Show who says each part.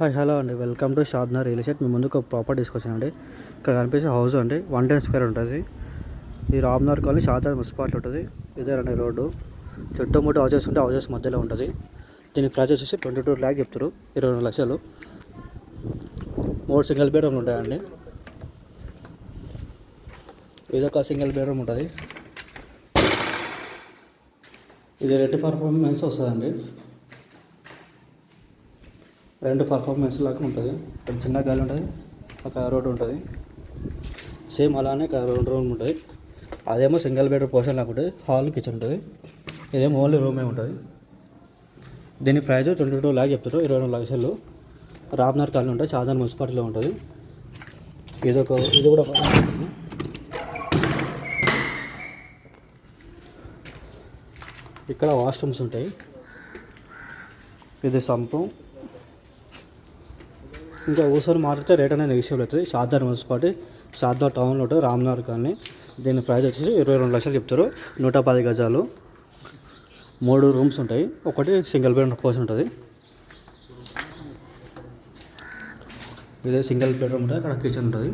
Speaker 1: Hi hello అండి, welcome to షాబ్నా real estate. మీ ముందుకు ఒక ప్రాపర్టీ తీసుకొచ్చానండి. ఇక్కడ కనిపించే హౌస్ అండి 110 స్క్వేర్ ఉంటుంది. ఈ రామ్నగర్ కాలనీ షాదార్ మున్సిపాలిటీ ఉంటుంది. ఇదేనండి రోడ్డు. చుట్టుముట్టు హౌసెస్ ఉంటే హౌసెస్ మధ్యలో ఉంటుంది. దీని ప్రైస్ వచ్చేసి 22 lakhs చెప్తారు, 22 లక్షలు. 3 సింగిల్ బెడ్రూమ్లు ఉంటాయండి. ఇదొక సింగిల్ బెడ్రూమ్ ఉంటుంది. ఇది రెడ్ పర్ఫార్మెన్స్ వస్తుందండి. 2 పర్ఫార్మెన్స్ లాగా ఉంటుంది. ఇక్కడ చిన్న గాలి ఉంటుంది, ఒక రోడ్ ఉంటుంది. సేమ్ అలానే ఇక్కడ 2 రూమ్ ఉంటుంది. అదేమో సింగిల్ బెడ్రూమ్ పోర్షన్ లాగా ఉంటుంది. హాల్, కిచెన్ ఉంటుంది. ఇదేమో ఓన్లీ రూమే ఉంటుంది. దీని ప్రైస్ 22 lakhs చెప్తారు, 22 లక్షలు. రామ్నగర్ కాలనీ ఉంటుంది, షాదార్ మున్సిపాలిటీలో ఉంటుంది. ఇది కూడా ఇక్కడ వాష్రూమ్స్ ఉంటాయి. ఇది సంపు. ఇంకా ఊసరి మారితే రేట్ అనేది నెగిషియబుల్ అవుతుంది. షాదార్ మున్సిపాలిటీ, షాదార్ టౌన్లో ఉంటుంది, రామ్నగర్ కానీ. దీని ప్రైస్ వచ్చేసి 22 లక్షలు చెప్తారు. 110 గజాలు, 3 రూమ్స్ ఉంటాయి. ఒకటి సింగిల్ బెడ్రూమ్ పోర్షన్ ఉంటుంది. ఇదే సింగిల్ బెడ్రూమ్ ఉంటుంది, అక్కడ కిచెన్ ఉంటుంది.